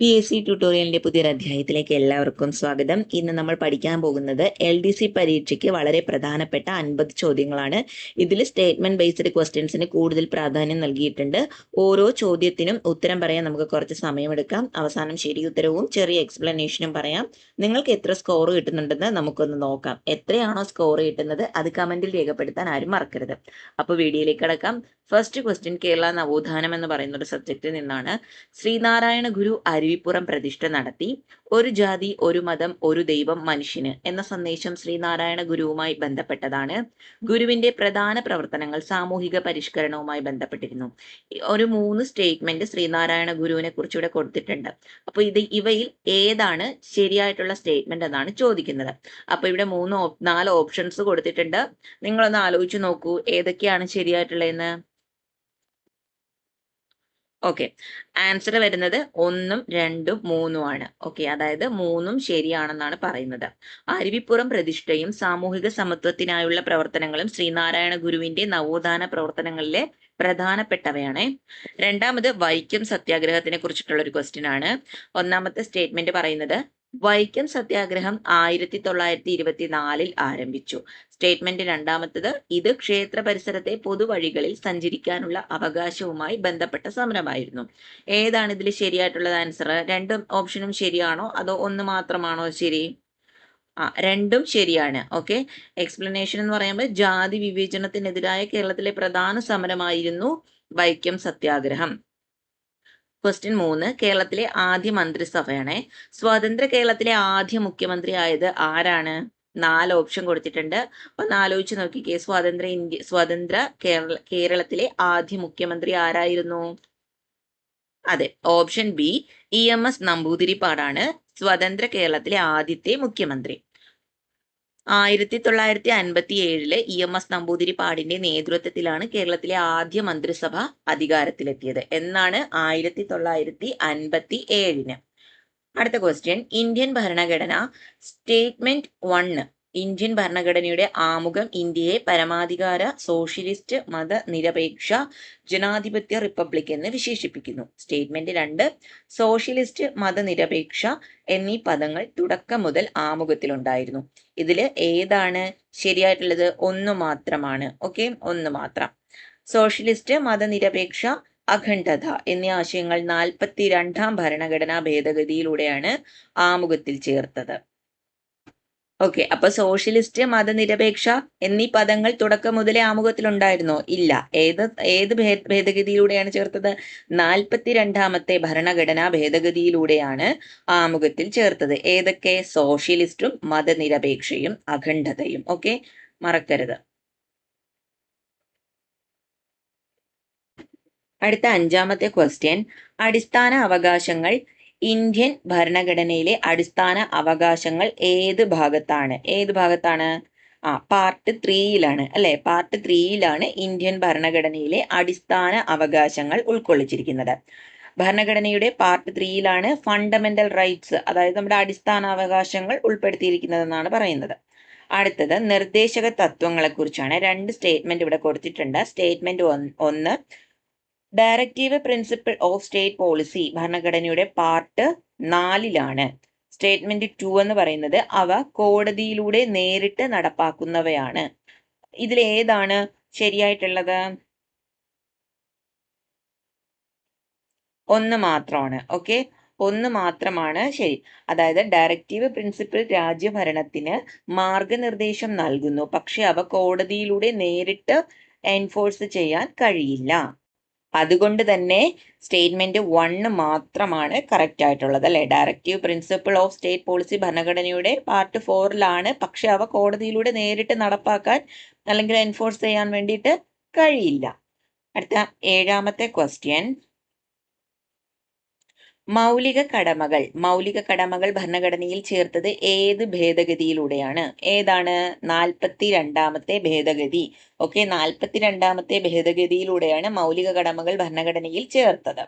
PSC ട്യൂട്ടോറിയലിന്റെ പുതിയൊരു അധ്യായത്തിലേക്ക് എല്ലാവർക്കും സ്വാഗതം. ഇന്ന് നമ്മൾ പഠിക്കാൻ പോകുന്നത് LDC പരീക്ഷയ്ക്ക് വളരെ പ്രധാനപ്പെട്ട 50 ചോദ്യങ്ങളാണ്. ഇതിൽ സ്റ്റേറ്റ്മെന്റ് ബേസ്ഡ് ക്വസ്റ്റ്യൻസിന് കൂടുതൽ പ്രാധാന്യം നൽകിയിട്ടുണ്ട്. ഓരോ ചോദ്യത്തിനും ഉത്തരം പറയാൻ നമുക്ക് കുറച്ച് സമയമെടുക്കാം. അവസാനം ശരി ഉത്തരവും ചെറിയ എക്സ്പ്ലനേഷനും പറയാം. നിങ്ങൾക്ക് എത്ര സ്കോർ കിട്ടുന്നുണ്ടെന്ന് നമുക്കൊന്ന് നോക്കാം. എത്രയാണോ സ്കോർ കിട്ടുന്നത് അത് കമന്റിൽ രേഖപ്പെടുത്താൻ ആരും മറക്കരുത്. അപ്പോൾ വീഡിയോയിലേക്ക് കടക്കാം. ഫസ്റ്റ് ക്വസ്റ്റ്യൻ കേരള നവോത്ഥാനം എന്ന് പറയുന്ന ഒരു സബ്ജക്റ്റിൽ നിന്നാണ്. ശ്രീനാരായണ ഗുരു അരുവിപ്പുറം പ്രതിഷ്ഠ നടത്തി. ഒരു ജാതി, ഒരു മതം, ഒരു ദൈവം മനുഷ്യന് എന്ന സന്ദേശം ശ്രീനാരായണ ഗുരുവുമായി ബന്ധപ്പെട്ടതാണ്. ഗുരുവിന്റെ പ്രധാന പ്രവർത്തനങ്ങൾ സാമൂഹിക പരിഷ്കരണവുമായി ബന്ധപ്പെട്ടിരുന്നു. ഒരു 3 സ്റ്റേറ്റ്മെന്റ് ശ്രീനാരായണ ഗുരുവിനെ കുറിച്ച് ഇവിടെ കൊടുത്തിട്ടുണ്ട്. അപ്പൊ ഇവയിൽ ഏതാണ് ശരിയായിട്ടുള്ള സ്റ്റേറ്റ്മെന്റ് എന്നാണ് ചോദിക്കുന്നത്. അപ്പൊ ഇവിടെ 4 ഓപ്ഷൻസ് കൊടുത്തിട്ടുണ്ട്. നിങ്ങളൊന്ന് ആലോചിച്ച് നോക്കൂ ഏതൊക്കെയാണ് ശരിയായിട്ടുള്ളതെന്ന്. ഓക്കെ, ആൻസർ വരുന്നത് 1, 2, 3 ആണ്. ഓക്കെ, അതായത് 3 ശരിയാണെന്നാണ് പറയുന്നത്. അരുവിപ്പുറം പ്രതിഷ്ഠയും സാമൂഹിക സമത്വത്തിനായുള്ള പ്രവർത്തനങ്ങളും ശ്രീനാരായണ ഗുരുവിന്റെ നവോത്ഥാന പ്രവർത്തനങ്ങളിലെ പ്രധാനപ്പെട്ടവയാണ്. രണ്ടാമത് വൈക്കം സത്യാഗ്രഹത്തിനെ കുറിച്ചിട്ടുള്ള ഒരു ക്വസ്റ്റ്യൻ ആണ്. ഒന്നാമത്തെ സ്റ്റേറ്റ്മെന്റ് പറയുന്നത് വൈക്കം സത്യാഗ്രഹം 1924 ആരംഭിച്ചു. സ്റ്റേറ്റ്മെന്റ് രണ്ടാമത്തത് ഇത് ക്ഷേത്ര പരിസരത്തെ പൊതുവഴികളിൽ സഞ്ചരിക്കാനുള്ള അവകാശവുമായി ബന്ധപ്പെട്ട സമരമായിരുന്നു. ഏതാണ് ഇതിൽ ശരിയായിട്ടുള്ളത് ആൻസർ? 2 ഓപ്ഷനും ശരിയാണോ അതോ ഒന്ന് മാത്രമാണോ ശരി? രണ്ടും ശരിയാണ്. ഓക്കെ, എക്സ്പ്ലനേഷൻ എന്ന് പറയുമ്പോൾ ജാതി വിവേചനത്തിനെതിരായ കേരളത്തിലെ പ്രധാന സമരമായിരുന്നു വൈക്കം സത്യാഗ്രഹം. ക്വസ്റ്റ്യൻ 3 കേരളത്തിലെ ആദ്യ മന്ത്രിസഭയാണ്. സ്വതന്ത്ര കേരളത്തിലെ ആദ്യ മുഖ്യമന്ത്രി ആയത് ആരാണ്? 4 ഓപ്ഷൻ കൊടുത്തിട്ടുണ്ട്. ഒന്ന് ആലോചിച്ച് നോക്കിക്കേ, സ്വതന്ത്ര കേരളത്തിലെ ആദ്യ മുഖ്യമന്ത്രി ആരായിരുന്നു? അതെ, ഓപ്ഷൻ ബി EMS നമ്പൂതിരിപ്പാടാണ് സ്വതന്ത്ര കേരളത്തിലെ ആദ്യത്തെ മുഖ്യമന്ത്രി. 1957 EMS നമ്പൂതിരിപ്പാടിന്റെ നേതൃത്വത്തിലാണ് കേരളത്തിലെ ആദ്യ മന്ത്രിസഭ അധികാരത്തിലെത്തിയത്. എന്നാണ്? 1957. അടുത്ത ക്വസ്റ്റ്യൻ, ഇന്ത്യൻ ഭരണഘടന സ്റ്റേറ്റ്മെന്റ് 1 ഇന്ത്യൻ ഭരണഘടനയുടെ ആമുഖം ഇന്ത്യയെ പരമാധികാര സോഷ്യലിസ്റ്റ് മതനിരപേക്ഷ ജനാധിപത്യ റിപ്പബ്ലിക് എന്ന് വിശേഷിപ്പിക്കുന്നു. സ്റ്റേറ്റ്മെന്റ് 2 സോഷ്യലിസ്റ്റ് മതനിരപേക്ഷ എന്നീ പദങ്ങൾ തുടക്കം മുതൽ ആമുഖത്തിലുണ്ടായിരുന്നു. ഇതില് ഏതാണ് ശരിയായിട്ടുള്ളത്? ഒന്ന് മാത്രമാണ്. ഓക്കെ, ഒന്ന് മാത്രം. സോഷ്യലിസ്റ്റ് മതനിരപേക്ഷ അഖണ്ഡത എന്നീ ആശയങ്ങൾ 42ാം ഭരണഘടനാ ഭേദഗതിയിലൂടെയാണ് ആമുഖത്തിൽ ചേർത്തത്. ഓക്കെ, അപ്പൊ സോഷ്യലിസ്റ്റ് മതനിരപേക്ഷ എന്നീ പദങ്ങൾ തുടക്കം മുതലേ ആമുഖത്തിലുണ്ടായിരുന്നോ? ഇല്ല. ഏത് ഭേദഗതിയിലൂടെയാണ് ചേർത്തത്? 42ാമത്തെ ഭരണഘടനാ ഭേദഗതിയിലൂടെയാണ് ആമുഖത്തിൽ ചേർത്തത്. ഏതൊക്കെ? സോഷ്യലിസ്റ്റും മതനിരപേക്ഷയും അഖണ്ഡതയും. ഓക്കെ, മറക്കരുത്. അടുത്ത 5ാമത്തെ ക്വസ്റ്റ്യൻ, അടിസ്ഥാന അവകാശങ്ങൾ ഇന്ത്യൻ ഭരണഘടനയിലെ അടിസ്ഥാന അവകാശങ്ങൾ ഏത് ഭാഗത്താണ്? ഏത് ഭാഗത്താണ്? പാർട്ട് 3യിലാണ് അല്ലെ? പാർട്ട് 3യിലാണ് ഇന്ത്യൻ ഭരണഘടനയിലെ അടിസ്ഥാന അവകാശങ്ങൾ ഉൾക്കൊള്ളിച്ചിരിക്കുന്നത്. ഭരണഘടനയുടെ പാർട്ട് 3യിലാണ് ഫണ്ടമെന്റൽ റൈറ്റ്സ്, അതായത് നമ്മുടെ അടിസ്ഥാന അവകാശങ്ങൾ ഉൾപ്പെടുത്തിയിരിക്കുന്നതെന്നാണ് പറയുന്നത്. അടുത്തത് നിർദ്ദേശക തത്വങ്ങളെ കുറിച്ചാണ്. 2 സ്റ്റേറ്റ്മെന്റ് ഇവിടെ കൊടുത്തിട്ടുണ്ട്. Statement 1 directive principle of state policy ഭരണഘടനയുടെ പാർട്ട് 4ലാണ്. സ്റ്റേറ്റ്മെന്റ് 2 എന്ന് പറയുന്നത് അവ കോടതിയിലൂടെ നേരിട്ട് നടപ്പാക്കുന്നവയാണ്. ഇതിൽ ഏതാണ് ശരിയായിട്ടുള്ളത്? ഒന്ന് മാത്രമാണ്. ഓക്കെ, ഒന്ന് മാത്രമാണ് ശരി. അതായത് ഡയറക്റ്റീവ് പ്രിൻസിപ്പിൾ രാജ്യഭരണത്തിന് മാർഗനിർദ്ദേശം നൽകുന്നു, പക്ഷെ അവ കോടതിയിലൂടെ നേരിട്ട് എൻഫോഴ്സ് ചെയ്യാൻ കഴിയില്ല. അതുകൊണ്ട് തന്നെ സ്റ്റേറ്റ്മെന്റ് 1 മാത്രമാണ് കറക്റ്റ് ആയിട്ടുള്ളത് അല്ലെ? Directive principle of state policy ഭരണഘടനയുടെ പാർട്ട് 4ലാണ്, പക്ഷെ അവ കോടതിയിലൂടെ നേരിട്ട് നടപ്പാക്കാൻ അല്ലെങ്കിൽ എൻഫോഴ്സ് ചെയ്യാൻ വേണ്ടിയിട്ട് കഴിയില്ല. അടുത്ത 7ാമത്തെ ക്വസ്റ്റ്യൻ, മൗലിക കടമകൾ ഭരണഘടനയിൽ ചേർത്തത് ഏത് ഭേദഗതിയിലൂടെയാണ്? ഏതാണ്? 42ാമത്തെ ഭേദഗതി. ഓക്കെ, 42ാമത്തെ ഭേദഗതിയിലൂടെയാണ് മൗലിക കടമകൾ ഭരണഘടനയിൽ ചേർത്തത്.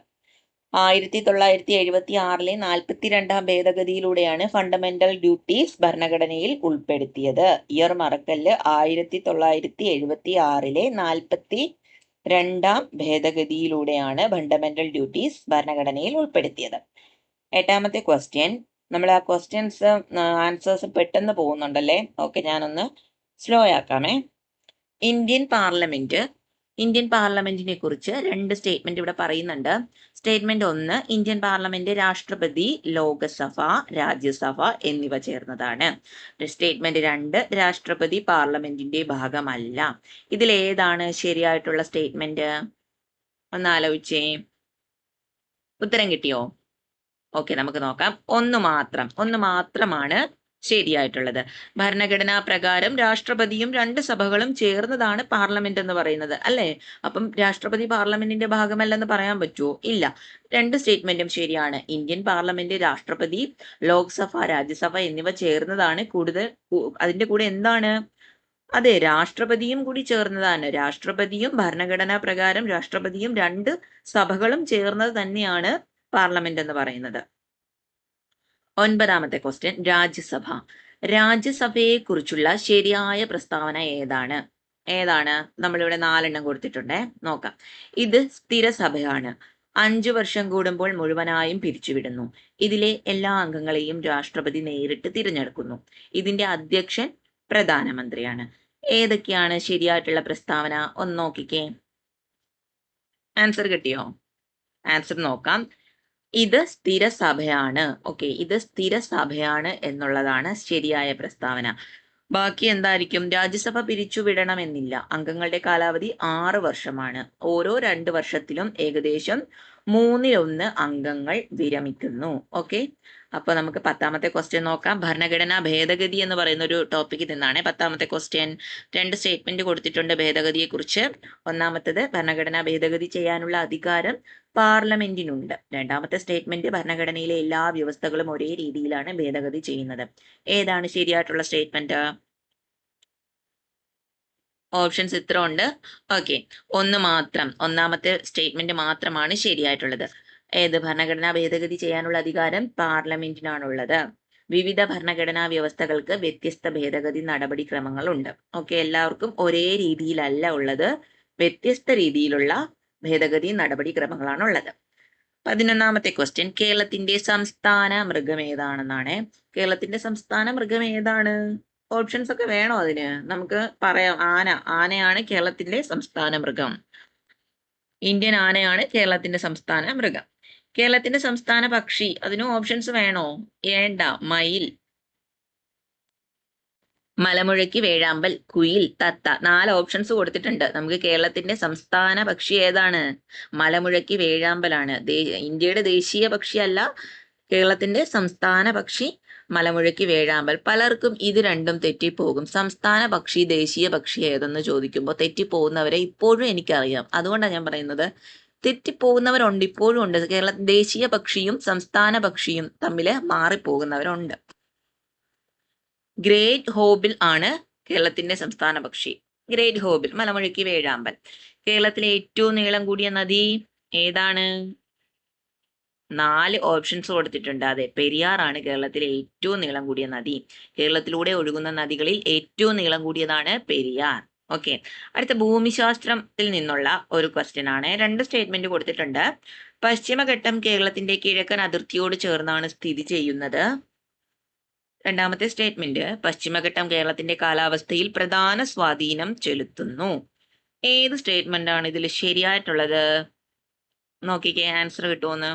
1976 42ാം ഭേദഗതിയിലൂടെയാണ് ഫണ്ടമെന്റൽ ഡ്യൂട്ടീസ് ഭരണഘടനയിൽ ഉൾപ്പെടുത്തിയത്. ഇയർ മറക്കല്ല്. 1976 42ാം ഭേദഗതിയിലൂടെയാണ് ഫണ്ടമെന്റൽ ഡ്യൂട്ടീസ് ഭരണഘടനയിൽ ഉൾപ്പെടുത്തിയത്. എട്ടാമത്തെ ക്വസ്റ്റ്യൻ, നമ്മൾ ആ ക്വസ്റ്റ്യൻസ് ആൻസേഴ്സ് പെട്ടെന്ന് പോകുന്നുണ്ടല്ലേ. ഓക്കെ, ഞാനൊന്ന് സ്ലോ ആക്കാമേ. ഇന്ത്യൻ പാർലമെന്റിനെ കുറിച്ച് 2 സ്റ്റേറ്റ്മെന്റ് ഇവിടെ പറയുന്നുണ്ട്. സ്റ്റേറ്റ്മെന്റ് 1, ഇന്ത്യൻ പാർലമെന്റ് രാഷ്ട്രപതി, ലോകസഭ, രാജ്യസഭ എന്നിവ ചേർന്നതാണ്. സ്റ്റേറ്റ്മെന്റ് 2, രാഷ്ട്രപതി പാർലമെന്റിന്റെ ഭാഗമല്ല. ഇതിൽ ഏതാണ് ശരിയായിട്ടുള്ള സ്റ്റേറ്റ്മെന്റ്? ഒന്ന് ആലോചിച്ചേ. ഉത്തരം കിട്ടിയോ? ഓക്കെ, നമുക്ക് നോക്കാം. ഒന്ന് മാത്രമാണ് ശരിയായിട്ടുള്ളത്. ഭരണഘടനാ പ്രകാരം രാഷ്ട്രപതിയും 2 സഭകളും ചേർന്നതാണ് പാർലമെന്റ് എന്ന് പറയുന്നത്, അല്ലേ? അപ്പം രാഷ്ട്രപതി പാർലമെന്റിന്റെ ഭാഗമല്ലെന്ന് പറയാൻ പറ്റുമോ? ഇല്ല. 2 സ്റ്റേറ്റ്മെന്റും ശരിയാണ്. ഇന്ത്യൻ പാർലമെന്റ്, രാഷ്ട്രപതി, ലോക്സഭ, രാജ്യസഭ എന്നിവ ചേർന്നതാണ്. അതിന്റെ കൂടെ എന്താണ്? അതെ, രാഷ്ട്രപതിയും കൂടി ചേർന്നതാണ്. രാഷ്ട്രപതിയും ഭരണഘടനാ പ്രകാരം രാഷ്ട്രപതിയും 2 സഭകളും ചേർന്നത് തന്നെയാണ് പാർലമെന്റ് എന്ന് പറയുന്നത്. 9ാമത്തെ ക്വസ്റ്റ്യൻ, രാജ്യസഭയെ കുറിച്ചുള്ള ശരിയായ പ്രസ്താവന ഏതാണ്? നമ്മളിവിടെ 4 കൊടുത്തിട്ടുണ്ടേ, നോക്കാം. ഇത് സ്ഥിരസഭയാണ്. 5 വർഷം കൂടുമ്പോൾ മുഴുവനായും പിരിച്ചുവിടുന്നു. ഇതിലെ എല്ലാ അംഗങ്ങളെയും രാഷ്ട്രപതി നേരിട്ട് തിരഞ്ഞെടുക്കുന്നു. ഇതിന്റെ അധ്യക്ഷൻ പ്രധാനമന്ത്രിയാണ്. ഏതൊക്കെയാണ് ശരിയായിട്ടുള്ള പ്രസ്താവന? ഒന്ന് നോക്കിക്കേ. ആൻസർ കിട്ടിയോ? ആൻസർ നോക്കാം. ഇത് സ്ഥിരസഭയാണ്. ഓക്കെ, ഇത് സ്ഥിരസഭയാണ് എന്നുള്ളതാണ് ശരിയായ പ്രസ്താവന. ബാക്കി എന്തായിരിക്കും? രാജ്യസഭ പിരിച്ചുവിടണമെന്നില്ല. അംഗങ്ങളുടെ കാലാവധി 6 വർഷമാണ്. ഓരോ 2 വർഷത്തിലും ഏകദേശം 1/3 അംഗങ്ങൾ വിരമിക്കുന്നു. ഓക്കെ, അപ്പൊ നമുക്ക് 10ാമത്തെ ക്വസ്റ്റ്യൻ നോക്കാം. ഭരണഘടനാ ഭേദഗതി എന്ന് പറയുന്ന ഒരു ടോപ്പിക്കിൽ നിന്നാണ് 10ാമത്തെ ക്വസ്റ്റ്യൻ. 2 സ്റ്റേറ്റ്മെന്റ് കൊടുത്തിട്ടുണ്ട് ഭേദഗതിയെ കുറിച്ച്. ഒന്നാമത്തത്, ഭരണഘടനാ ഭേദഗതി ചെയ്യാനുള്ള അധികാരം പാർലമെന്റിനുണ്ട്. 2ാമത്തെ സ്റ്റേറ്റ്മെന്റ്, ഭരണഘടനയിലെ എല്ലാ വ്യവസ്ഥകളും ഒരേ രീതിയിലാണ് ഭേദഗതി ചെയ്യുന്നത്. ഏതാണ് ശരിയായിട്ടുള്ള സ്റ്റേറ്റ്മെന്റ്? ഓപ്ഷൻസ് ഇത്ര ഉണ്ട്. ഓക്കെ, ഒന്നാമത്തെ സ്റ്റേറ്റ്മെന്റ് മാത്രമാണ് ശരിയായിട്ടുള്ളത്. ഏത്? ഭരണഘടനാ ഭേദഗതി ചെയ്യാനുള്ള അധികാരം പാർലമെന്റിനാണുള്ളത്. വിവിധ ഭരണഘടനാ വ്യവസ്ഥകൾക്ക് വ്യത്യസ്ത ഭേദഗതി നടപടിക്രമങ്ങളുണ്ട്. ഓക്കെ, എല്ലാവർക്കും ഒരേ രീതിയിലല്ല ഉള്ളത്, വ്യത്യസ്ത രീതിയിലുള്ള ഭേദഗതി നടപടിക്രമങ്ങളാണ് ഉള്ളത്. 11ാമത്തെ ക്വസ്റ്റ്യൻ, കേരളത്തിന്റെ സംസ്ഥാന മൃഗം ഏതാണെന്നാണ്. കേരളത്തിന്റെ സംസ്ഥാന മൃഗം ഏതാണ്? ഓപ്ഷൻസ് ഒക്കെ വേണോ അതിന്? നമുക്ക് പറയാം. ആനയാണ് കേരളത്തിന്റെ സംസ്ഥാന മൃഗം. ഇന്ത്യൻ ആനയാണ് കേരളത്തിന്റെ സംസ്ഥാന മൃഗം. കേരളത്തിന്റെ സംസ്ഥാന പക്ഷി, അതിന് ഓപ്ഷൻസ് വേണോ? വേണ്ട. മയിൽ, മലമുഴക്കി വേഴാമ്പൽ, കുയിൽ, തത്ത. 4 ഓപ്ഷൻസ് കൊടുത്തിട്ടുണ്ട്. നമുക്ക് കേരളത്തിന്റെ സംസ്ഥാന പക്ഷി ഏതാണ്? മലമുഴക്കി വേഴാമ്പലാണ്. ഇന്ത്യയുടെ ദേശീയ പക്ഷിയല്ല, കേരളത്തിന്റെ സംസ്ഥാന പക്ഷി മലമുഴക്കി വേഴാമ്പൽ. പലർക്കും ഇത് രണ്ടും തെറ്റിപ്പോകും. സംസ്ഥാന പക്ഷി, ദേശീയ പക്ഷി ഏതെന്ന് ചോദിക്കുമ്പോൾ തെറ്റിപ്പോകുന്നവരെ ഇപ്പോഴും എനിക്കറിയാം. അതുകൊണ്ടാണ് ഞാൻ പറയുന്നത്, തെറ്റിപ്പോകുന്നവരുണ്ട്, ഇപ്പോഴും ഉണ്ട്. ദേശീയ പക്ഷിയും സംസ്ഥാന പക്ഷിയും തമ്മിൽ മാറിപ്പോകുന്നവരുണ്ട്. ഗ്രേറ്റ് ഹോബിൽ ആണ് കേരളത്തിന്റെ സംസ്ഥാന പക്ഷി. ഗ്രേറ്റ് ഹോബിൽ, മലമുഴക്കി വേഴാമ്പൽ. കേരളത്തിലെ ഏറ്റവും നീളം കൂടിയ നദി ഏതാണ്? 4 ഓപ്ഷൻസ് കൊടുത്തിട്ടുണ്ട്. അതെ, പെരിയാറാണ് കേരളത്തിലെ ഏറ്റവും നീളം കൂടിയ നദി. കേരളത്തിലൂടെ ഒഴുകുന്ന നദികളിൽ ഏറ്റവും നീളം കൂടിയതാണ് പെരിയാർ. ഓക്കെ, അടുത്ത ഭൂമിശാസ്ത്രത്തിൽ നിന്നുള്ള ഒരു ക്വസ്റ്റ്യൻ ആണ്. 2 സ്റ്റേറ്റ്മെന്റ് കൊടുത്തിട്ടുണ്ട്. പശ്ചിമഘട്ടം കേരളത്തിന്റെ കിഴക്കൻ അതിർത്തിയോട് ചേർന്നാണ് സ്ഥിതി ചെയ്യുന്നത്. 2ാമത്തെ സ്റ്റേറ്റ്മെന്റ്, പശ്ചിമഘട്ടം കേരളത്തിന്റെ കാലാവസ്ഥയിൽ പ്രധാന സ്വാധീനം ചെലുത്തുന്നു. ഏത് സ്റ്റേറ്റ്മെന്റ് ആണ് ഇതിൽ ശരിയായിട്ടുള്ളത്? നോക്കിക്കേ, ആൻസർ കിട്ടുമെന്ന്.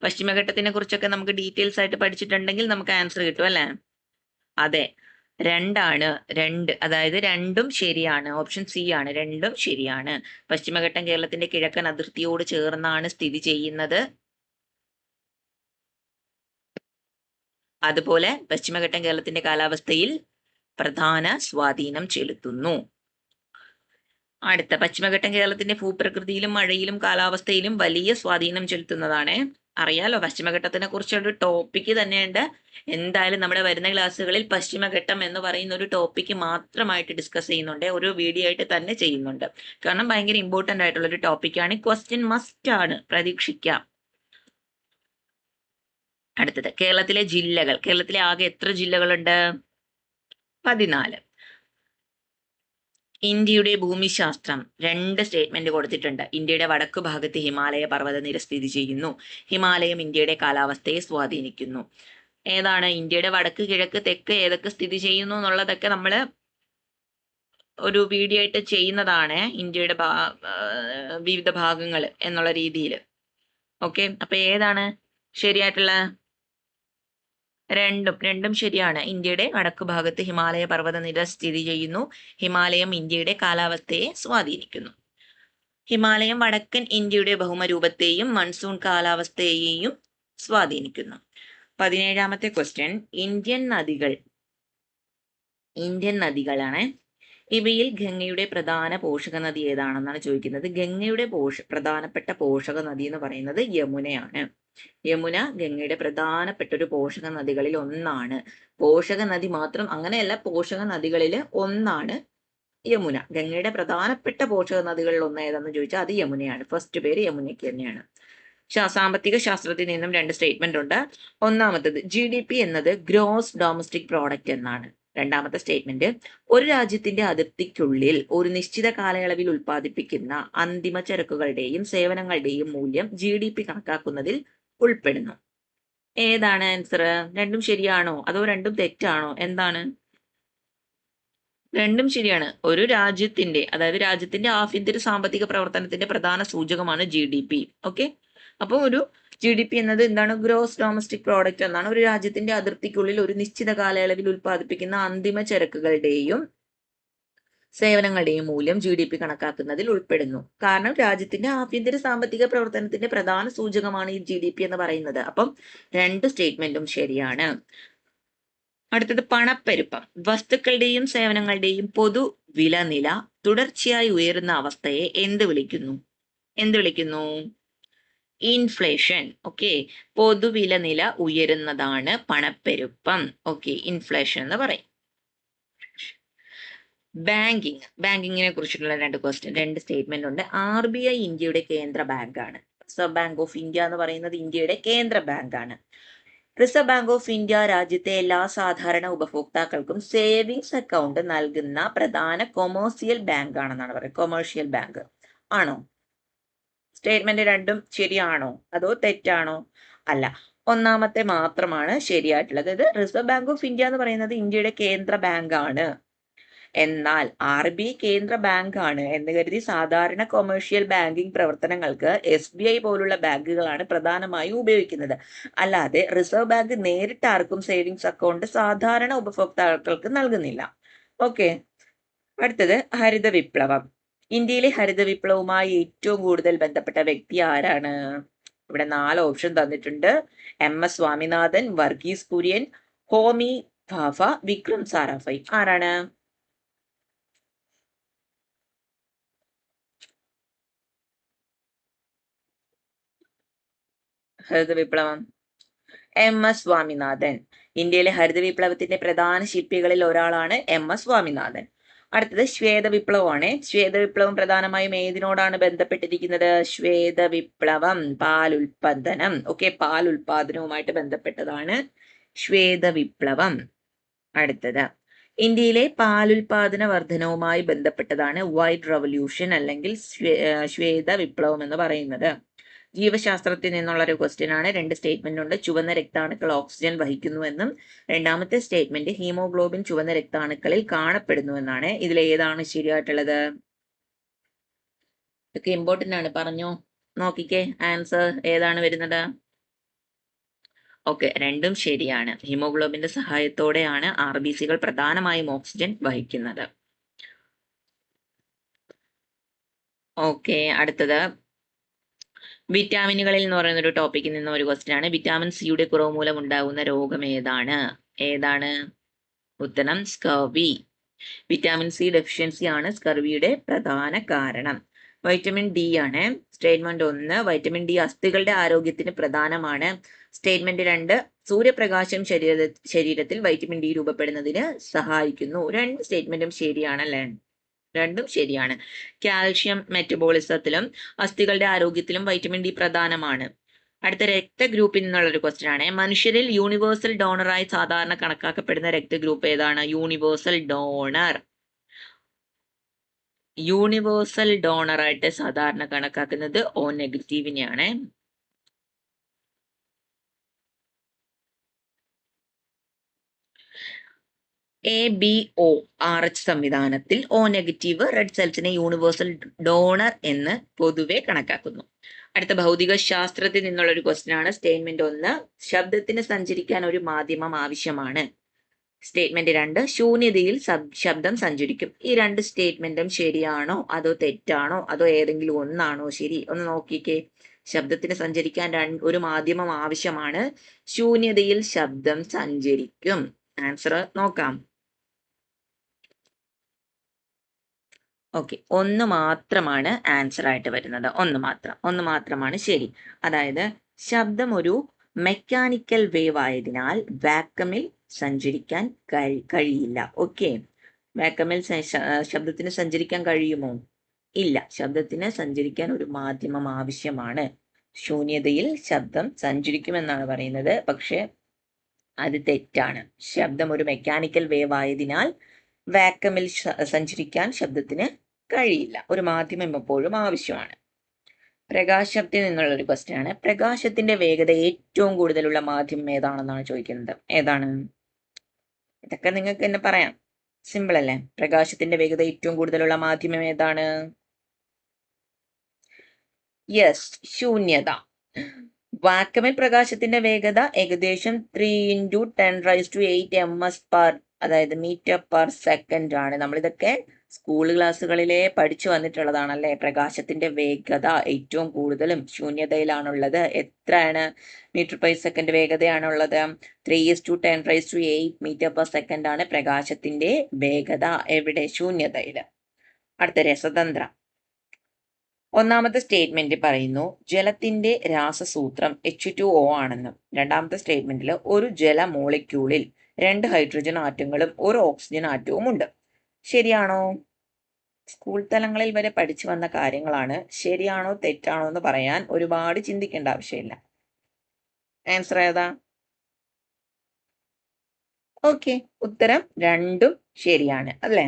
പശ്ചിമഘട്ടത്തിനെ കുറിച്ചൊക്കെ നമുക്ക് ഡീറ്റെയിൽസ് ആയിട്ട് പഠിച്ചിട്ടുണ്ടെങ്കിൽ നമുക്ക് ആൻസർ കിട്ടും, അല്ലേ? അതെ, 2, അതായത് 2ഉം ശരിയാണ്. ഓപ്ഷൻ സി ആണ്, 2ഉം ശരിയാണ്. പശ്ചിമഘട്ടം കേരളത്തിന്റെ കിഴക്കൻ അതിർത്തിയോട് ചേർന്നാണ് സ്ഥിതി ചെയ്യുന്നത്. അതുപോലെ പശ്ചിമഘട്ടം കേരളത്തിന്റെ കാലാവസ്ഥയിൽ പ്രധാന സ്വാധീനം ചെലുത്തുന്നു. അടുത്ത, പശ്ചിമഘട്ടം കേരളത്തിന്റെ ഭൂപ്രകൃതിയിലും മഴയിലും കാലാവസ്ഥയിലും വലിയ സ്വാധീനം ചെലുത്തുന്നതാണ്. അറിയാലോ, പശ്ചിമഘട്ടത്തിനെ കുറിച്ചൊരു ടോപ്പിക്ക് തന്നെയുണ്ട്. എന്തായാലും നമ്മുടെ വരുന്ന ക്ലാസ്സുകളിൽ പശ്ചിമഘട്ടം എന്ന് പറയുന്ന ഒരു ടോപ്പിക്ക് മാത്രമായിട്ട് ഡിസ്കസ് ചെയ്യുന്നുണ്ട്, ഒരു വീഡിയോ ആയിട്ട് തന്നെ ചെയ്യുന്നുണ്ട്. കാരണം ഭയങ്കര ഇമ്പോർട്ടന്റ് ആയിട്ടുള്ള ഒരു ടോപ്പിക്കാണ്. ക്വസ്റ്റ്യൻ മസ്റ്റ് ആണ്, പ്രതീക്ഷിക്കാം. അടുത്തത്, കേരളത്തിലെ ജില്ലകൾ. കേരളത്തിലെ ആകെ എത്ര ജില്ലകളുണ്ട്? 14. ഇന്ത്യയുടെ ഭൂമിശാസ്ത്രം 2 സ്റ്റേറ്റ്മെന്റ് കൊടുത്തിട്ടുണ്ട്. ഇന്ത്യയുടെ വടക്കു ഭാഗത്ത് ഹിമാലയ പർവ്വതനിര സ്ഥിതി ചെയ്യുന്നു. ഹിമാലയം ഇന്ത്യയുടെ കാലാവസ്ഥയെ സ്വാധീനിക്കുന്നു. ഏതാണ് ഇന്ത്യയുടെ വടക്ക്, കിഴക്ക്, തെക്ക് ഏതൊക്കെ സ്ഥിതി ചെയ്യുന്നു എന്നുള്ളതൊക്കെ നമ്മൾ ഒരു വീഡിയോ ആയിട്ട് ചെയ്യുന്നതാണ്. ഇന്ത്യയുടെ വിവിധ ഭാഗങ്ങൾ എന്നുള്ള രീതിയിൽ. ഓക്കെ, അപ്പൊ ഏതാണ് ശരിയായിട്ടുള്ള? രണ്ടും ശരിയാണ്. ഇന്ത്യയുടെ വടക്കു ഭാഗത്ത് ഹിമാലയ പർവ്വതനിര സ്ഥിതി ചെയ്യുന്നു. ഹിമാലയം ഇന്ത്യയുടെ കാലാവസ്ഥയെ സ്വാധീനിക്കുന്നു. ഹിമാലയം വടക്കൻ ഇന്ത്യയുടെ ഭൗമരൂപത്തെയും മൺസൂൺ കാലാവസ്ഥയെയും സ്വാധീനിക്കുന്നു. 17ാമത്തെ ക്വസ്റ്റ്യൻ, ഇന്ത്യൻ നദികളാണ്. ഇവയിൽ ഗംഗയുടെ പ്രധാന പോഷക നദി ഏതാണെന്നാണ് ചോദിക്കുന്നത്. ഗംഗയുടെ പ്രധാനപ്പെട്ട പോഷക നദി എന്ന് പറയുന്നത് യമുനയാണ്. യമുന ഗംഗയുടെ പ്രധാനപ്പെട്ട ഒരു പോഷക നദികളിൽ ഒന്നാണ്. പോഷക നദി മാത്രം അങ്ങനെയല്ല, പോഷക നദികളിൽ ഒന്നാണ് യമുന. ഗംഗയുടെ പ്രധാനപ്പെട്ട പോഷക നദികളിൽ ഒന്ന് ഏതാണെന്ന് ചോദിച്ചാൽ അത് യമുനയാണ്. ഫസ്റ്റ് പേര് യമുനയ്ക്ക് തന്നെയാണ്. സാമ്പത്തിക ശാസ്ത്രത്തിൽ നിന്നും 2 സ്റ്റേറ്റ്മെന്റ് ഉണ്ട്. ഒന്നാമത്തത് GDP എന്നത് ഗ്രോസ് ഡൊമസ്റ്റിക് പ്രോഡക്റ്റ് എന്നാണ്. രണ്ടാമത്തെ സ്റ്റേറ്റ്മെന്റ്, ഒരു രാജ്യത്തിന്റെ അതിർത്തിക്കുള്ളിൽ ഒരു നിശ്ചിത കാലയളവിൽ ഉൽപ്പാദിപ്പിക്കുന്ന അന്തിമ ചരക്കുകളുടെയും സേവനങ്ങളുടെയും മൂല്യം GDP കണക്കാക്കുന്നതിൽ ഉൾപ്പെടുന്നു. ഏതാണ് ആൻസർ? രണ്ടും ശരിയാണോ അതോ രണ്ടും തെറ്റാണോ? എന്താണ്? രണ്ടും ശരിയാണ്. ഒരു രാജ്യത്തിന്റെ, അതായത് രാജ്യത്തിന്റെ ആഭ്യന്തര സാമ്പത്തിക പ്രവർത്തനത്തിന്റെ പ്രധാന സൂചകമാണ് GDP. ഓക്കെ, അപ്പൊ ഒരു GDP എന്നത് എന്താണ്? ഗ്രോസ് ഡൊമസ്റ്റിക് പ്രോഡക്റ്റ് എന്നാണ്. ഒരു രാജ്യത്തിന്റെ അതിർത്തിക്കുള്ളിൽ ഒരു നിശ്ചിത കാലയളവിൽ ഉൽപ്പാദിപ്പിക്കുന്ന അന്തിമ ചരക്കുകളുടെയും സേവനങ്ങളുടെയും മൂല്യം GDP കണക്കാക്കുന്നതിൽ ഉൾപ്പെടുന്നു. കാരണം രാജ്യത്തിന്റെ ആഭ്യന്തര സാമ്പത്തിക പ്രവർത്തനത്തിന്റെ പ്രധാന സൂചകമാണ് ഈ GDP എന്ന് പറയുന്നത്. അപ്പം 2 സ്റ്റേറ്റ്മെന്റും ശരിയാണ്. അടുത്തത് പണപ്പെരുപ്പം. വസ്തുക്കളുടെയും സേവനങ്ങളുടെയും പൊതു വിലനില തുടർച്ചയായി ഉയരുന്ന അവസ്ഥയെ എന്ത് വിളിക്കുന്നു? ഇൻഫ്ലേഷൻ. ഓക്കെ, പൊതുവില നില ഉയരുന്നതാണ് പണപ്പെരുപ്പം. ഓക്കെ, ഇൻഫ്ലേഷൻ എന്ന് പറയും. ബാങ്കിങ്ങിനെ കുറിച്ചിട്ടുള്ള 2 ക്വസ്റ്റ്യൻ, 2 സ്റ്റേറ്റ്മെന്റ് ഉണ്ട്. RBI ഇന്ത്യയുടെ കേന്ദ്ര ബാങ്കാണ്. റിസർവ് ബാങ്ക് ഓഫ് ഇന്ത്യ എന്ന് പറയുന്നത് ഇന്ത്യയുടെ കേന്ദ്ര ബാങ്കാണ്. റിസർവ് ബാങ്ക് ഓഫ് ഇന്ത്യ രാജ്യത്തെ എല്ലാ സാധാരണ ഉപഭോക്താക്കൾക്കും സേവിങ്സ് അക്കൗണ്ട് നൽകുന്ന പ്രധാന കൊമേഴ്സ്യൽ ബാങ്ക് ആണെന്നാണ് പറയുന്നത്. കൊമേഴ്ഷ്യൽ ബാങ്ക് ആണോ? സ്റ്റേറ്റ്മെന്റ് രണ്ടും ശരിയാണോ അതോ തെറ്റാണോ? അല്ല, ഒന്നാമത്തെ മാത്രമാണ് ശരിയായിട്ടുള്ളത്. ഇത് റിസർവ് ബാങ്ക് ഓഫ് ഇന്ത്യ എന്ന് പറയുന്നത് ഇന്ത്യയുടെ കേന്ദ്ര ബാങ്ക് ആണ്. എന്നാൽ RBI കേന്ദ്ര ബാങ്ക് ആണ് എന്ന് കരുതി സാധാരണ കൊമേഴ്ഷ്യൽ ബാങ്കിംഗ് പ്രവർത്തനങ്ങൾക്ക് SBI പോലുള്ള ബാങ്കുകളാണ് പ്രധാനമായും ഉപയോഗിക്കുന്നത്. അല്ലാതെ റിസർവ് ബാങ്ക് നേരിട്ട് ആർക്കും സേവിങ്സ് അക്കൗണ്ട് സാധാരണ ഉപഭോക്താക്കൾക്ക് നൽകുന്നില്ല. ഓക്കെ, അടുത്തത് ഹരിത വിപ്ലവം. ഇന്ത്യയിലെ ഹരിത വിപ്ലവവുമായി ഏറ്റവും കൂടുതൽ ബന്ധപ്പെട്ട വ്യക്തി ആരാണ്? ഇവിടെ 4 ഓപ്ഷൻ തന്നിട്ടുണ്ട്. MS സ്വാമിനാഥൻ, വർഗീസ് കുര്യൻ, ഹോമി ഭാഭ, വിക്രം സാരാഭായ്. ആരാണ്? ഹരിത വിപ്ലവം? MS സ്വാമിനാഥൻ. ഇന്ത്യയിലെ ഹരിത വിപ്ലവത്തിന്റെ പ്രധാന ശില്പികളിൽ ഒരാളാണ് MS സ്വാമിനാഥൻ. അടുത്തത് ശ്വേത വിപ്ലവമാണ്. ശ്വേത വിപ്ലവം പ്രധാനമായും ഏതിനോടാണ് ബന്ധപ്പെട്ടിരിക്കുന്നത്? ശ്വേത വിപ്ലവം പാൽ ഉൽപാദനം. ഓക്കെ, പാൽ ഉൽപാദനവുമായിട്ട് ബന്ധപ്പെട്ടതാണ് ശ്വേത വിപ്ലവം. അടുത്തത് ഇന്ത്യയിലെ പാലുൽപാദന വർധനവുമായി ബന്ധപ്പെട്ടതാണ് വൈറ്റ് റവല്യൂഷൻ അല്ലെങ്കിൽ ശ്വേത വിപ്ലവം എന്ന് പറയുന്നത്. ജീവശാസ്ത്രത്തിൽ നിന്നുള്ള ഒരു ക്വസ്റ്റ്യൻ ആണ്. 2 സ്റ്റേറ്റ്മെന്റ് ഉണ്ട്. ചുവന്ന രക്താണുക്കൾ ഓക്സിജൻ വഹിക്കുന്നു എന്നും രണ്ടാമത്തെ സ്റ്റേറ്റ്മെന്റ് ഹീമോഗ്ലോബിൻ ചുവന്ന രക്താണുക്കളിൽ കാണപ്പെടുന്നു എന്നാണ്. ഇതിൽ ഏതാണ് ശരിയായിട്ടുള്ളത്? ഇതൊക്കെ ഇമ്പോർട്ടന്റ് ആണ്, പറഞ്ഞോ. നോക്കിക്കേ, ആൻസർ ഏതാണ് വരുന്നത്? ഓക്കെ, രണ്ടും ശരിയാണ്. ഹീമോഗ്ലോബിന്റെ സഹായത്തോടെയാണ് RBCകൾ പ്രധാനമായും ഓക്സിജൻ വഹിക്കുന്നത്. ഓക്കെ, അടുത്തത് വിറ്റാമിനുകളിൽ എന്ന് പറയുന്ന ഒരു ടോപ്പിക്കിൽ നിന്ന് ഒരു ക്വസ്റ്റ്യൻ ആണ്. വിറ്റാമിൻ സിയുടെ കുറവ് മൂലം ഉണ്ടാകുന്ന രോഗം ഏതാണ്? ഉത്തരം സ്കർവി. വിറ്റാമിൻ സി ഡെഫിഷ്യൻസി ആണ് സ്കർവിയുടെ പ്രധാന കാരണം. വൈറ്റമിൻ ഡി ആണ് സ്റ്റേറ്റ്മെന്റ് 1. വൈറ്റമിൻ ഡി അസ്ഥികളുടെ ആരോഗ്യത്തിന് പ്രധാനമാണ്. സ്റ്റേറ്റ്മെന്റ് 2. സൂര്യപ്രകാശം ശരീരത്തിൽ വൈറ്റമിൻ ഡി രൂപപ്പെടുന്നതിന് സഹായിക്കുന്നു. 2 സ്റ്റേറ്റ്മെന്റും ശരിയാണല്ലേ? രണ്ടും ശരിയാണ്. കാൽഷ്യം മെറ്റബോളിസത്തിലും അസ്ഥികളുടെ ആരോഗ്യത്തിലും വൈറ്റമിൻ ഡി പ്രധാനമാണ്. അടുത്ത രക്തഗ്രൂപ്പിൽ നിന്നുള്ള ഒരു ക്വസ്റ്റ്യൻ ആണ്. മനുഷ്യരിൽ യൂണിവേഴ്സൽ ഡോണറായി സാധാരണ കണക്കാക്കപ്പെടുന്ന രക്തഗ്രൂപ്പ് ഏതാണ്? Universal donor. യൂണിവേഴ്സൽ ഡോണർ ആയിട്ട് സാധാരണ കണക്കാക്കുന്നത് O നെഗറ്റീവിനെയാണ്. ABO-RH സംവിധാനത്തിൽ O നെഗറ്റീവ് റെഡ് സെൽസിനെ യൂണിവേഴ്സൽ ഡോണർ എന്ന് പൊതുവെ കണക്കാക്കുന്നു. അടുത്ത ഭൗതിക ശാസ്ത്രത്തിൽ നിന്നുള്ള ഒരു ക്വസ്റ്റ്യൻ ആണ്. സ്റ്റേറ്റ്മെന്റ് 1, ശബ്ദത്തിന് സഞ്ചരിക്കാൻ ഒരു മാധ്യമം ആവശ്യമാണ്. സ്റ്റേറ്റ്മെന്റ് 2, ശൂന്യതയിൽ ശബ്ദം സഞ്ചരിക്കും. ഈ രണ്ട് സ്റ്റേറ്റ്മെന്റും ശരിയാണോ അതോ തെറ്റാണോ അതോ ഏതെങ്കിലും ഒന്നാണോ ശരി? ഒന്ന് നോക്കിക്കേ. ശബ്ദത്തിന് സഞ്ചരിക്കാൻ ഒരു മാധ്യമം ആവശ്യമാണ്. ശൂന്യതയിൽ ശബ്ദം സഞ്ചരിക്കും. ആൻസർ നോക്കാം. ഓക്കെ, ഒന്ന് മാത്രമാണ് ആൻസർ ആയിട്ട് വരുന്നത്. ഒന്ന് മാത്രമാണ് ശരി. അതായത് ശബ്ദം ഒരു മെക്കാനിക്കൽ വേവ് ആയതിനാൽ വാക്വമിൽ സഞ്ചരിക്കാൻ കഴിയില്ല. ഓക്കെ, വാക്വമിൽ ശബ്ദത്തിന് സഞ്ചരിക്കാൻ കഴിയുമോ? ഇല്ല. ശബ്ദത്തിന് സഞ്ചരിക്കാൻ ഒരു മാധ്യമം ആവശ്യമാണ്. ശൂന്യതയിൽ ശബ്ദം സഞ്ചരിക്കുമെന്നാണ് പറയുന്നത്. പക്ഷെ അത് തെറ്റാണ്. ശബ്ദം ഒരു മെക്കാനിക്കൽ വേവ് ആയതിനാൽ വാക്വമിൽ സഞ്ചരിക്കാൻ ശബ്ദത്തിന് കഴിയില്ല. ഒരു മാധ്യമം എപ്പോഴും ആവശ്യമാണ്. പ്രകാശത്തിൽ നിന്നുള്ള ഒരു ക്വസ്റ്റ്യൻ ആണ്. പ്രകാശത്തിന്റെ വേഗത ഏറ്റവും കൂടുതലുള്ള മാധ്യമം ഏതാണെന്നാണ് ചോദിക്കുന്നത്. ഏതാണ്? ഇതൊക്കെ നിങ്ങൾക്ക് തന്നെ പറയാം. സിമ്പിൾ അല്ലേ? പ്രകാശത്തിന്റെ വേഗത ഏറ്റവും കൂടുതലുള്ള മാധ്യമം ഏതാണ്? യെസ്, ശൂന്യത. വാക്വമിൽ പ്രകാശത്തിന്റെ വേഗത ഏകദേശം 3 × 10⁸ ms per, അതായത് മീറ്റർ പെർ സെക്കൻഡ് ആണ്. നമ്മളിതൊക്കെ സ്കൂൾ ക്ലാസ്സുകളിലെ പഠിച്ചു വന്നിട്ടുള്ളതാണല്ലേ. പ്രകാശത്തിന്റെ വേഗത ഏറ്റവും കൂടുതലും ശൂന്യതയിലാണുള്ളത്. എത്രയാണ് മീറ്റർ പെർ സെക്കൻഡ് വേഗതയാണുള്ളത്? 3 × 10⁸ മീറ്റർ പെർ സെക്കൻഡ് ആണ് പ്രകാശത്തിന്റെ വേഗത. എവിടെ? ശൂന്യതയിൽ. അടുത്ത രസതന്ത്രം. ഒന്നാമത്തെ സ്റ്റേറ്റ്മെന്റ് പറയുന്നു ജലത്തിന്റെ രാസസൂത്രം H2O ആണെന്നും. രണ്ടാമത്തെ സ്റ്റേറ്റ്മെന്റിൽ ഒരു ജല മോളിക്യൂളിൽ 2 ഹൈഡ്രജൻ ആറ്റങ്ങളും 1 ഓക്സിജൻ ആറ്റവും ഉണ്ട്. ശരിയാണോ? സ്കൂൾ തലങ്ങളിൽ വരെ പഠിച്ചു വന്ന കാര്യങ്ങളാണ്. ശരിയാണോ തെറ്റാണോ എന്ന് പറയാൻ ഒരുപാട് ചിന്തിക്കേണ്ട ആവശ്യമില്ല. ആൻസർ ഏതാ? ഓക്കെ, ഉത്തരം രണ്ടും ശരിയാണ് അല്ലേ?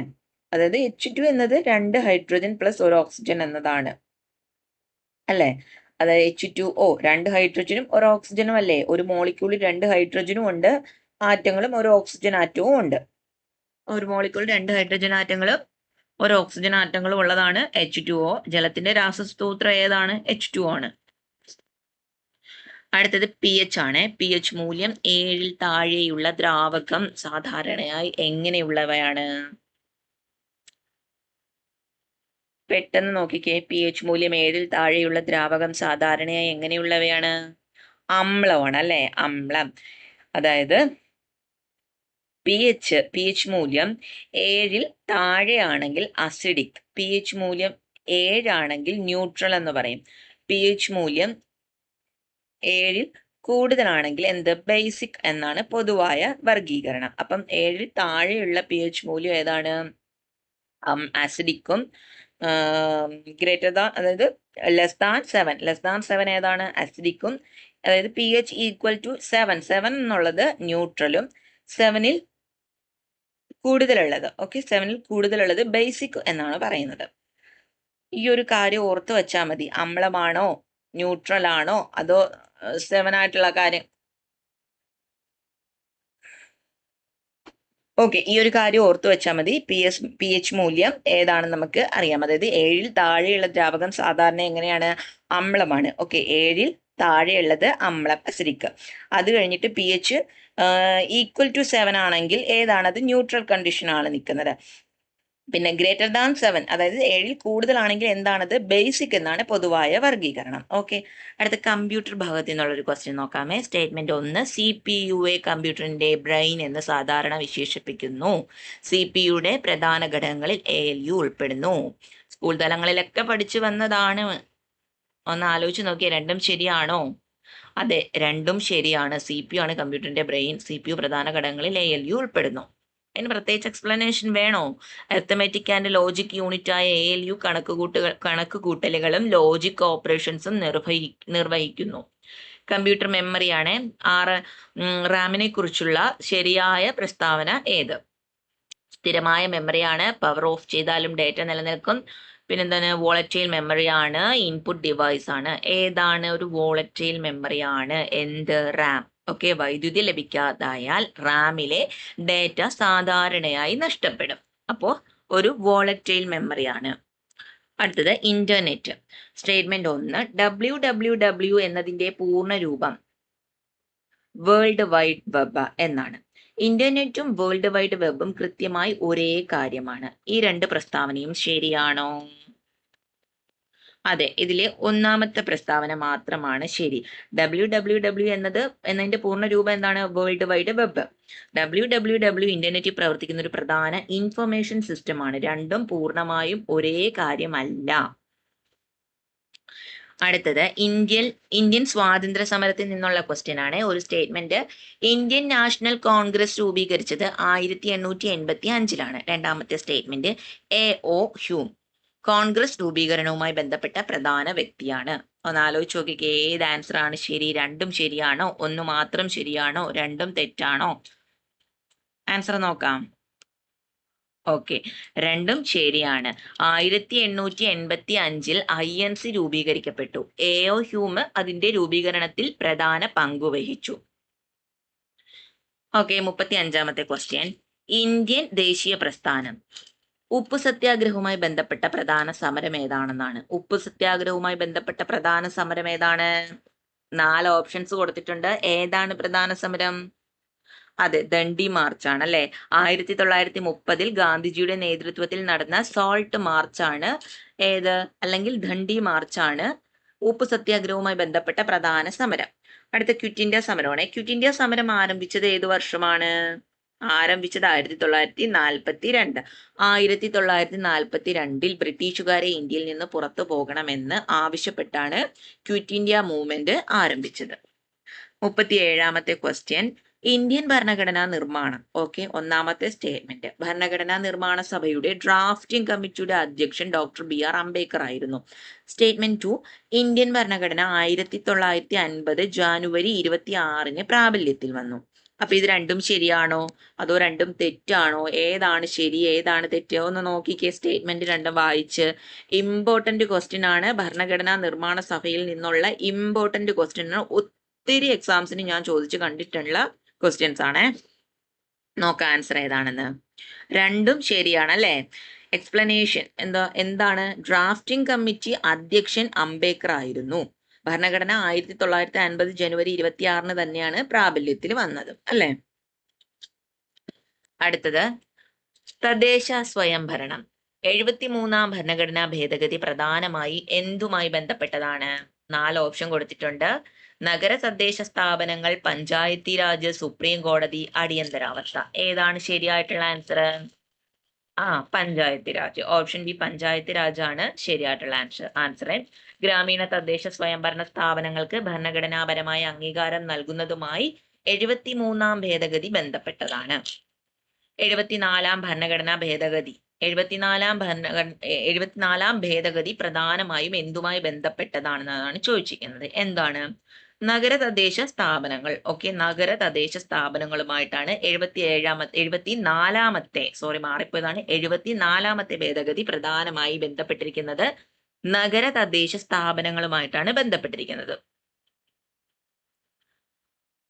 അതായത് H2 എന്നത് 2 ഹൈഡ്രജൻ പ്ലസ് 1 ഓക്സിജൻ എന്നതാണ് അല്ലേ? അതായത് H2O 2 ഹൈഡ്രജനും 1 ഓക്സിജനും അല്ലേ? ഒരു മോളിക്യൂളിൽ 2 ഹൈഡ്രജനും ഉണ്ട്, ആറ്റങ്ങളും 1 ഓക്സിജൻ ആറ്റവും ഉണ്ട്. ഒരു മോളിക്യൂൾ 2 ഹൈഡ്രജൻ ആറ്റങ്ങളും 1 ഓക്സിജൻ ആറ്റങ്ങളും ഉള്ളതാണ് H2O. ജലത്തിന്റെ രാസസൂത്രം ഏതാണ്? H2O ആണ്. അടുത്തത് pH ആണ്. pH മൂല്യം 7 താഴെയുള്ള ദ്രാവകം സാധാരണയായി എങ്ങനെയുള്ളവയാണ്? പെട്ടെന്ന് നോക്കിക്കേ. pH മൂല്യം 7 താഴെയുള്ള ദ്രാവകം സാധാരണയായി എങ്ങനെയുള്ളവയാണ്? അമ്ലമാണ് അല്ലെ? അമ്ലം. അതായത് pH മൂല്യം 7 താഴെയാണെങ്കിൽ അസിഡിക്, pH മൂല്യം 7 ആണെങ്കിൽ ന്യൂട്രൽ എന്ന് പറയും. pH മൂല്യം 7 കൂടുതലാണെങ്കിൽ എന്ത്? ബേസിക് എന്നാണ് പൊതുവായ വർഗീകരണം. അപ്പം 7 താഴെയുള്ള pH മൂല്യം ഏതാണ്? ആസിഡിക്കും ഗ്രേറ്റർ ദാൻ, അതായത് ലെസ് ദാൻ 7 ഏതാണ്? അസിഡിക്കും. അതായത് pH = 7 എന്നുള്ളത് ന്യൂട്രലും 7ൽ കൂടുതലുള്ളത്, ഓക്കെ, 7ൽ കൂടുതലുള്ളത് ബേസിക് എന്നാണ് പറയുന്നത്. ഈ ഒരു കാര്യം ഓർത്ത് വെച്ചാൽ മതി. അമ്ലമാണോ ന്യൂട്രൽ ആണോ അതോ 7 ആയിട്ടുള്ള കാര്യം. ഓക്കെ, ഈ ഒരു കാര്യം ഓർത്തു വെച്ചാൽ മതി. pH മൂല്യം ഏതാണെന്ന് നമുക്ക് അറിയാം. അതായത് 7ൽ താഴെയുള്ള ദ്രാവകം സാധാരണ എങ്ങനെയാണ്? അമ്ലമാണ്. ഓക്കെ, 7ൽ താഴെയുള്ളത് അമ്ലം, അസിഡിക്. അത് കഴിഞ്ഞിട്ട് pH = 7 ആണെങ്കിൽ ഏതാണത്? ന്യൂട്രൽ കണ്ടീഷൻ ആണ് നിൽക്കുന്നത്. പിന്നെ ഗ്രേറ്റർ ദാൻ 7, അതായത് 7ൽ കൂടുതലാണെങ്കിൽ എന്താണത്? ബേസിക് എന്നാണ് പൊതുവായ വർഗീകരണം. ഓക്കെ, അടുത്ത കമ്പ്യൂട്ടർ ഭാഗത്തിൽ നിന്നുള്ളൊരു ക്വസ്റ്റ്യൻ നോക്കാമേ. സ്റ്റേറ്റ്മെന്റ് 1, CPU-യെ കമ്പ്യൂട്ടറിന്റെ ബ്രെയിൻ എന്ന് സാധാരണ വിശേഷിപ്പിക്കുന്നു. CPU-യുടെ പ്രധാന ഘടകങ്ങളിൽ ALU ഉൾപ്പെടുന്നു. സ്കൂൾ തലങ്ങളിലൊക്കെ പഠിച്ചു വന്നതാണ്. ഒന്ന് ആലോചിച്ച് നോക്കിയേ, രണ്ടും ശരിയാണോ? അതെ, രണ്ടും ശരിയാണ്. CPU ആണ് കമ്പ്യൂട്ടറിന്റെ ബ്രെയിൻ. CPU പ്രധാന ഘടകങ്ങളിൽ ALU ഉൾപ്പെടുന്നു. അതിന് പ്രത്യേകിച്ച് എക്സ്പ്ലനേഷൻ വേണോ? അരിത്തമെറ്റിക് ആൻഡ് ലോജിക് യൂണിറ്റ് ആയ ALU കണക്കുകൂട്ടലുകളും ലോജിക് ഓപ്പറേഷൻസും നിർവഹിക്കുന്നു. കമ്പ്യൂട്ടർ മെമ്മറിയാണ്. റാമിനെ കുറിച്ചുള്ള ശരിയായ പ്രസ്താവന ഏത്? സ്ഥിരമായ മെമ്മറിയാണ്, പവർ ഓഫ് ചെയ്താലും ഡേറ്റ നിലനിൽക്കും. പിന്നെന്താണ്, വോളറ്റൈൽ മെമ്മറി ആണ്, ഇൻപുട്ട് ഡിവൈസ് ആണ്. ഏതാണ് ഒരു വോളറ്റൈൽ മെമ്മറി ആണ്? എന്ത്? റാം. ഓക്കെ, വൈദ്യുതി ലഭിക്കാതായാൽ റാമിലെ ഡേറ്റ സാധാരണയായി നഷ്ടപ്പെടും. അപ്പോൾ ഒരു വോളറ്റൈൽ മെമ്മറി ആണ്. അടുത്തത് ഇന്റർനെറ്റ്. സ്റ്റേറ്റ്മെന്റ് 1, WWW എന്നതിന്റെ പൂർണ്ണ രൂപം വേൾഡ് വൈഡ് വെബ് എന്നാണ്. ഇന്റർനെറ്റും വേൾഡ് വൈഡ് വെബും കൃത്യമായി ഒരേ കാര്യമാണ്. ഈ രണ്ട് പ്രസ്താവനയും ശരിയാണോ? അതെ, ഇതിലെ ഒന്നാമത്തെ പ്രസ്താവന മാത്രമാണ് ശരി. WWW എന്നതിന്റെ പൂർണ്ണ രൂപം എന്താണ്? World wide web. WWW ഇന്റർനെറ്റിൽ പ്രവർത്തിക്കുന്ന ഒരു പ്രധാന ഇൻഫർമേഷൻ സിസ്റ്റമാണ്. രണ്ടും പൂർണ്ണമായും ഒരേ കാര്യമല്ല. അടുത്തത് ഇന്ത്യൻ സ്വാതന്ത്ര്യ സമരത്തിൽ നിന്നുള്ള ക്വസ്റ്റ്യൻ ആണ്. ഒരു സ്റ്റേറ്റ്മെന്റ്, ഇന്ത്യൻ നാഷണൽ കോൺഗ്രസ് രൂപീകരിച്ചത് 1885-ലാണ്. രണ്ടാമത്തെ സ്റ്റേറ്റ്മെന്റ്, A.O. ഹ്യൂം കോൺഗ്രസ് രൂപീകരണവുമായി ബന്ധപ്പെട്ട പ്രധാന വ്യക്തിയാണ്. ഒന്ന് ആലോചിച്ച് നോക്കിക്കേ, ഏത് ആൻസർ ആണ് ശരി? രണ്ടും ശരിയാണോ? ഒന്ന് മാത്രം ശരിയാണോ? രണ്ടും തെറ്റാണോ? ആൻസർ നോക്കാം. ഓക്കെ, രണ്ടും ശരിയാണ്. 1885 INC രൂപീകരിക്കപ്പെട്ടു. A.O. ഹ്യൂം അതിന്റെ രൂപീകരണത്തിൽ പ്രധാന പങ്കുവഹിച്ചു. ഓക്കെ, 35ാമത്തെ ക്വസ്റ്റ്യൻ, ഇന്ത്യൻ ദേശീയ പ്രസ്ഥാനം ഉപ്പു സത്യാഗ്രഹവുമായി ബന്ധപ്പെട്ട പ്രധാന സമരം ഏതാണെന്നാണ്. ഉപ്പു സത്യാഗ്രഹവുമായി ബന്ധപ്പെട്ട പ്രധാന സമരം ഏതാണ്? 4 ഓപ്ഷൻസ് കൊടുത്തിട്ടുണ്ട്. ഏതാണ് പ്രധാന സമരം? അതെ, ദണ്ഡി മാർച്ചാണ് അല്ലെ. 1930 ഗാന്ധിജിയുടെ നേതൃത്വത്തിൽ നടന്ന സോൾട്ട് മാർച്ചാണ് ഏത്, അല്ലെങ്കിൽ ദണ്ഡി മാർച്ചാണ് ഉപ്പു സത്യാഗ്രഹവുമായി ബന്ധപ്പെട്ട പ്രധാന സമരം. അടുത്ത ക്വിറ്റ് ഇന്ത്യ സമരമാണ്. ക്വിറ്റ് ഇന്ത്യ സമരം ആരംഭിച്ചത് ഏത് വർഷമാണ്? ആരംഭിച്ചത് 1942. 1942 ബ്രിട്ടീഷുകാരെ ഇന്ത്യയിൽ നിന്ന് പുറത്തു പോകണമെന്ന് ആവശ്യപ്പെട്ടാണ് ക്വിറ്റ് ഇന്ത്യ മൂവ്മെന്റ് ആരംഭിച്ചത്. 37ാമത്തെ ക്വസ്റ്റ്യൻ, ഇന്ത്യൻ ഭരണഘടനാ നിർമ്മാണം. ഓക്കെ, ഒന്നാമത്തെ സ്റ്റേറ്റ്മെന്റ്, ഭരണഘടനാ നിർമ്മാണ സഭയുടെ ഡ്രാഫ്റ്റിംഗ് കമ്മിറ്റിയുടെ അധ്യക്ഷൻ ഡോക്ടർ B.R. അംബേദ്കർ ആയിരുന്നു. സ്റ്റേറ്റ്മെന്റ് 2, ഇന്ത്യൻ ഭരണഘടന 1950 ജാനുവരി 26 പ്രാബല്യത്തിൽ വന്നു. അപ്പൊ ഇത് രണ്ടും ശരിയാണോ അതോ രണ്ടും തെറ്റാണോ? ഏതാണ് ശരി, ഏതാണ് തെറ്റ്? ഒന്ന് നോക്കിക്കേ, സ്റ്റേറ്റ്മെന്റ് രണ്ടും വായിച്ച്. ഇമ്പോർട്ടന്റ് ക്വസ്റ്റ്യൻ ആണ്. ഭരണഘടനാ നിർമ്മാണ സഭയിൽ നിന്നുള്ള ഇമ്പോർട്ടന്റ് ക്വസ്റ്റ്യൻ ആണ്. ഒത്തിരി എക്സാംസിന് ഞാൻ ചോദിച്ചു കണ്ടിട്ടുള്ള ക്വസ്റ്റ്യൻസ് ആണ്. നോക്കാം ആൻസർ ഏതാണെന്ന്. രണ്ടും ശരിയാണ് അല്ലെ. എക്സ്പ്ലനേഷൻ എന്താണ്? ഡ്രാഫ്റ്റിംഗ് കമ്മിറ്റി അധ്യക്ഷൻ അംബേദ്കർ ആയിരുന്നു. ഭരണഘടന 1950 ജനുവരി 26 തന്നെയാണ് പ്രാബല്യത്തിൽ വന്നത് അല്ലെ. അടുത്തത്, തദ്ദേശ സ്വയംഭരണം. 73ാം ഭരണഘടനാ ഭേദഗതി പ്രധാനമായി എന്തുമായി ബന്ധപ്പെട്ടതാണ്? 4 ഓപ്ഷൻ കൊടുത്തിട്ടുണ്ട്. നഗര തദ്ദേശ സ്ഥാപനങ്ങൾ, പഞ്ചായത്തി രാജ്, സുപ്രീം കോടതി, അടിയന്തരാവസ്ഥ. ഏതാണ് ശരിയായിട്ടുള്ള answer? Panchayati Raj. Option B, Panchayati Raj ആണ് ശരിയായിട്ടുള്ള ആൻസർ. ഗ്രാമീണ തദ്ദേശ സ്വയംഭരണ സ്ഥാപനങ്ങൾക്ക് ഭരണഘടനാപരമായ അംഗീകാരം നൽകുന്നതുമായി 73ാം ഭേദഗതി ബന്ധപ്പെട്ടതാണ്. 74ാം ഭരണഘടനാ ഭേദഗതി 74ാം ഭേദഗതി പ്രധാനമായും എന്തുമായി ബന്ധപ്പെട്ടതാണെന്നാണ് ചോദിച്ചിരിക്കുന്നത്. എന്താണ്? നഗര തദ്ദേശ സ്ഥാപനങ്ങൾ. ഓക്കെ, നഗര തദ്ദേശ സ്ഥാപനങ്ങളുമായിട്ടാണ് 74ാമത്തെ ഭേദഗതി പ്രധാനമായി ബന്ധപ്പെട്ടിരിക്കുന്നത്. നഗര തദ്ദേശ സ്ഥാപനങ്ങളുമായിട്ടാണ് ബന്ധപ്പെട്ടിരിക്കുന്നത്.